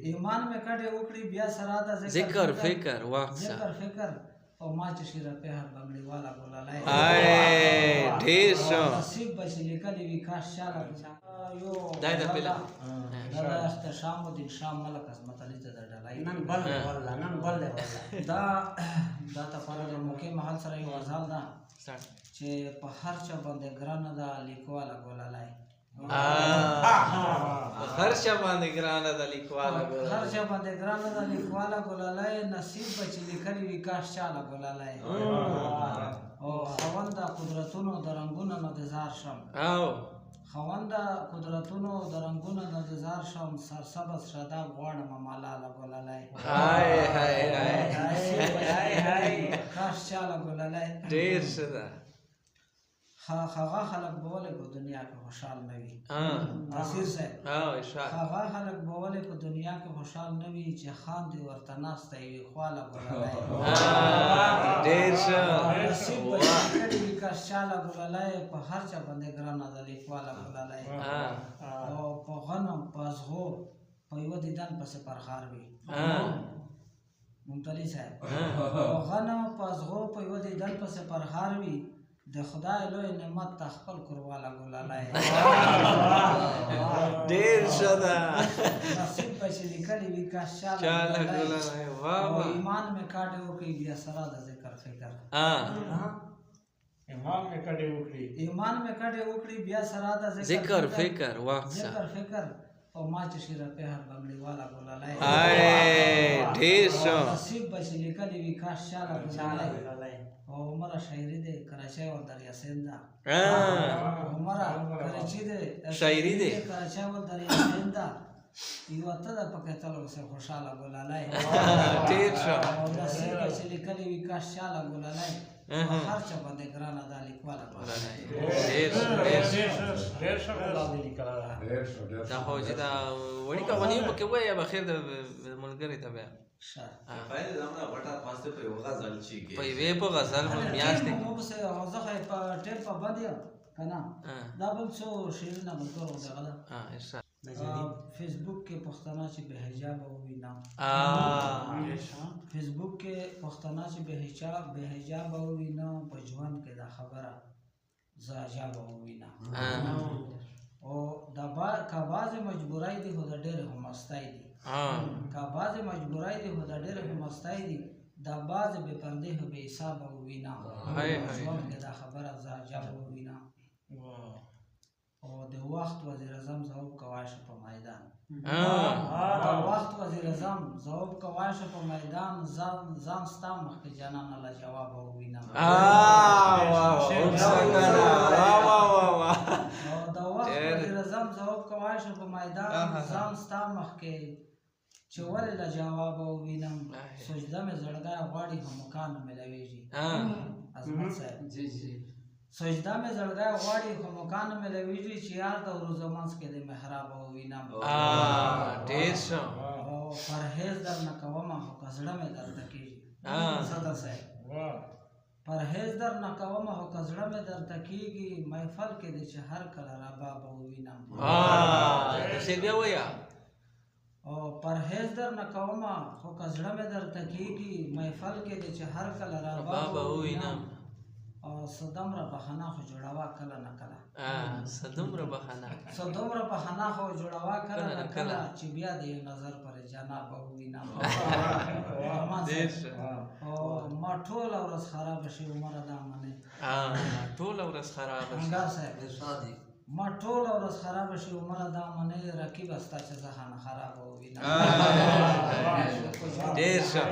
ایمان مې کډې وکړي بیا سره د ذکر فکر وخت ذکر فکر او ما چې شیره په هر بنگړي والا ګولالای ډېر ښه نصیب به چې لیکلي وي کاش شاله یو دا د پله دا د اختشام الدین شاه ملک عظمت علي ته د ډلای نن بل دی والله نن بل دی دا تفاره د موقع محل سره یو غزل ده چې په هر چا باندې ګرانه ده لیکواله ګولالای هر چا باندې ګرانه ده لیکواله هر چا باندې ګرانه ده لیکواله ګولالای نصیب به چې لیکلي وي کاش چاله ګولالای او خاونده قدرتونو د رنګونو نه د زار شم خاونده قدرتونو د رنګونو نه د زار شم سرسبز شاداب غواړم ملاله ګولالای کاش چاله ګولالای ډېر ښه ده هغه خلک به ولې په دنیا کې خوشحال نه وي نصیر صاحب هغه خلک به ولې په دنیا کې خوشحال نه وي چې خاندې ورته ناسته وي خواله ګولالای ډېر ښه نصیب به چې لیکلي وي کاش چاله ګولالای په هر چا باندې ګرانه ده لیکواله ګولالای او په غنم په ازغو په یوه دیدن پسې پرخار وي ممتلي صاحب په غنم په ازغو په یوه دیدن پسې پرخار وي د خدای لوی نعمت ته خپل کورواله ګولالای ډېر ښه ده نصیب به چې لیکلي وي کاش چاله ګولالای او ایمان مې کاټې وکړي بیا سره د ذکر فکر ایمان مې کاټې وکړي بیا سره د ذکر فکر وخت ذکر فکر او ما چې شیره په هر بنگړي والا ګولالای ډېر ښه نصیب به چې لیکلي وي کاش چاله ګولالای او عمره شاعري دی کراچۍ او دریا سیند ده عمره کراچۍ دی شاعري دی کراچۍ او دریا سیند ده یو ته د پکې تلو سه خوشاله ګولالای ډېر ښه او نصیب به چې لیکلي وي کاش چاله ګولالای هر چا باندې ګرانه ده لیکواله ګولالای ډېر ښه ګولالای لیکله دا خو چې دا وړي کاونی پکې وایي بخیر د ملګری ته بیا په یوې په غزل میاشتې په ټیپ په باندې کنه دا بل څو شعرونه ملګرو دغه ده فیسبوک کې پښتانه چې به حجاب ووینه فیسبوک کې پښتانه چې به حجاب ووینه په ژوند کې دا خبره زه عجاب ووینه او دا که بعضې مجبورۍ دي خو د ډېرې خو مستۍ دي که بعضې مجبورۍ دي خو د ډېرې خو مستۍ دي دا بعضې بې پردې خو بې حسابه ووینه ژوند کې دا خبره زه عجب ووینه او د وخت وزیر اعظم ځواب کوای شو په میدان د وخت وزیر اعظم ځواب کوای شو په میدان ځان ستا مخکې جانانه له جوابه ووینم ځواب کوای شو په میدان ځان ستا مخکې چې ولې له جوابه ووینم سجده مې زړګی غواړي خو مکان نه ملویږي عظمت صاحب سجده مې زړګی غواړي خو مکان نه ملویږي چې یار د وروځو منځ کې د محرابه ووینم ډېر ښه او پرهیز در نه کومه خو که زړه مې درته کېږي صدر صاحب پرهیز در نه کومه خو که زړه مې درته کېږي محفل کې دی چې هر کله ربابه ووینم بیا وایه او پرهیز در نه کومه خو که زړه مې درته کېږي محفل کې دی چې هر کله ربابه ووینم او څه دومره بهانه خو جوړوه کله نه کله څه دومره بهانه خو جوړوه کله نه کله چې بیا د یو نظر پر جنابه ووینم او ما ټوله ورځ خرابه شي عمره دا منې ټوله ورځ خرابه انګار صاحب ما ټوله ورځ خرابه شي عمره دا منې رقیب ستا چې ذهنه خرابه ووینم ډېر ښه